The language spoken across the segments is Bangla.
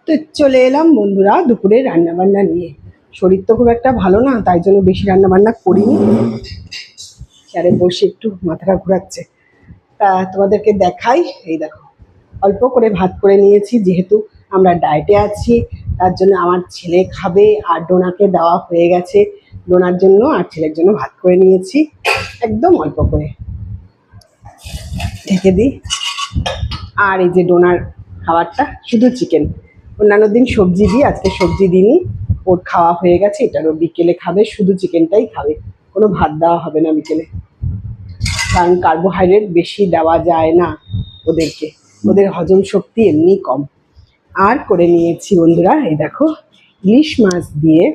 তো চলে এলাম বন্ধুরা দুপুরে রান্না বান্না নিয়ে। শরীর তো খুব একটা ভালো না, তাই জন্য বেশি রান্না বান্না করিনি। চেয়ারে বসে একটু মাথাটা ঘোরাচ্ছে, তা তোমাদেরকে দেখাই। এই দেখো, অল্প করে ভাত করে নিয়েছি, যেহেতু আমরা ডায়েটে আছি তার জন্য। আমার ছেলে খাবে আর ডোনাকে দেওয়া হয়ে গেছে। ডোনার জন্য আর ছেলের জন্য ভাত করে নিয়েছি, একদম অল্প করে ঢেকে দিই। আর এই যে ডোনার খাবারটা শুধু চিকেন, অন্যান্য দিন সবজি দিই, আজকে সবজি দিইনি। ওর খাওয়া হয়ে গেছে, এটারও বিকেলে খাবে, শুধু চিকেনটাই খাবে, কোনো ভাত দেওয়া হবে না বিকেলে, কারণ কার্বোহাইড্রেট বেশি দেওয়া যায় না ওদেরকে, ওদের হজম শক্তি এমনি কম। আর করে নিয়েছি বন্ধুরা, এই দেখো, ইলিশ মাছ দিয়ে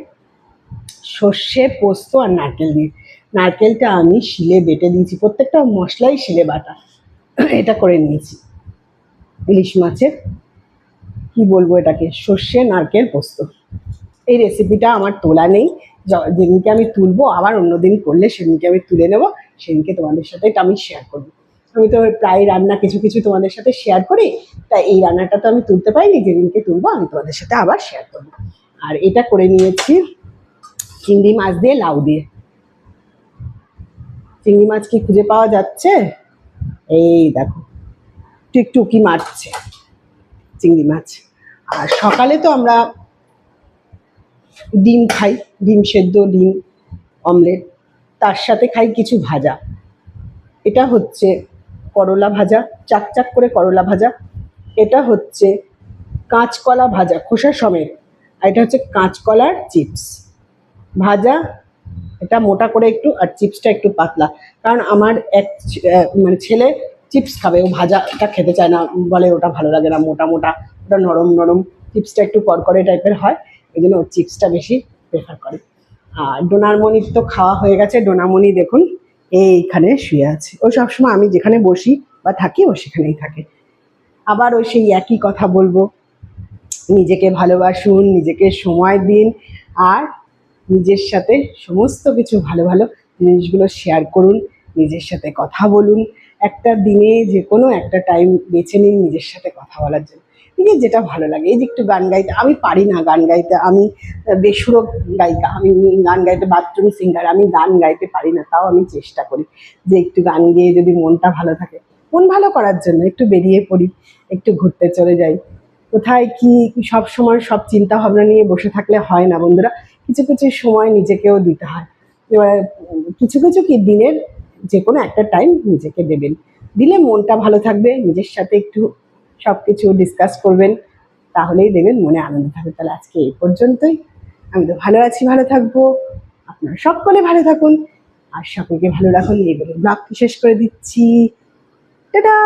সর্ষে পোস্ত আর নারকেল দিয়ে। নারকেলটা আমি শিলে বেটে দিয়েছি, প্রত্যেকটা মশলাই শিলে বাটা। এটা করে নিয়েছি ইলিশ মাছের, কি বলবো এটাকে, সর্ষে নারকেল পোস্ত। এই রেসিপিটা আমার তোলা নেই, যেদিনকে আমি তুলবো আবার অন্যদিন করলে সেদিনকে আমি তুলে নেবো, সেদিনকে তোমাদের সাথে এটা আমি শেয়ার করবো। আমি তো প্রায় রান্না কিছু কিছু তোমাদের সাথে শেয়ার করি, তাই এই রান্নাটা তো আমি তুলতে পারিনি, যেদিনকে তুলবো আমি তোমাদের সাথে আবার শেয়ার করবো। আর এটা করে নিয়েছি চিংড়ি মাছ দিয়ে লাউ দিয়ে। চিংড়ি মাছ কি খুঁজে পাওয়া যাচ্ছে? এই দেখো, টুকটুকি মারছে চিংড়ি মাছ। আর সকালে তো আমরা ডিম খাই, ডিম সেদ্ধ, ডিম অমলেট, তার সাথে খাই কিছু ভাজা। এটা হচ্ছে করলা ভাজা, চাকচাক করে করলা ভাজা। এটা হচ্ছে কাঁচকলা ভাজা খোসা সমেত, আর এটা হচ্ছে কাঁচকলার চিপস ভাজা। এটা মোটা করে একটু, আর চিপসটা একটু পাতলা, কারণ আমার মানে ছেলে চিপস খাবে, ও ভাজাটা খেতে চায় না, বলে ওটা ভালো লাগে না, মোটা মোটা, ওটা নরম নরম, চিপসটা একটু করকরে টাইপের হয়, এই জন্য ও চিপসটা বেশি প্রেফার করে। আর ডোনারমণির তো খাওয়া হয়ে গেছে, ডোনামণি দেখুন এইখানে শুয়ে আছে। ও সবসময় আমি যেখানে বসি বা থাকি ও সেখানেই থাকে। আবার ওই সেই একই কথা বলবো, নিজেকে ভালোবাসুন, নিজেকে সময় দিন, আর নিজের সাথে সমস্ত কিছু ভালো ভালো জিনিসগুলো শেয়ার করুন, নিজের সাথে কথা বলুন। একটা দিনে যে কোনো একটা টাইম বেছে নিন নিজের সাথে কথা বলার জন্য, নিজের যেটা ভালো লাগে। এই যে একটু গান গাইতে, আমি পারি না গান গাইতে, আমি বেসুরো গায়িকা, আমি গান গাইতে বাথরুম সিঙ্গার, আমি গান গাইতে পারি না, তাও আমি চেষ্টা করি যে একটু গান গেয়ে যদি মনটা ভালো থাকে, মন ভালো করার জন্য একটু বেরিয়ে পড়ি, একটু ঘুরতে চলে যাই। কোথায় কি সব সময় সব চিন্তা ভাবনা নিয়ে বসে থাকলে হয় না বন্ধুরা, কিছু কিছু সময় নিজেকেও দিতে হয়। এবার কিছু কিছু কি দিনের যে কোনো একটা টাইম নিজেকে দেবেন, দিলে মনটা ভালো থাকবে। নিজের সাথে একটু সব কিছু ডিসকাস করবেন, তাহলেই দেবেন মনে আনন্দ থাকবে। তাহলে আজকে এই পর্যন্তই। আমি তো ভালো আছি, ভালো থাকবো, আপনারা সকলে ভালো থাকুন আর সকলকে ভালো রাখুন, এই বলে ব্লগটি শেষ করে দিচ্ছি। টাটা।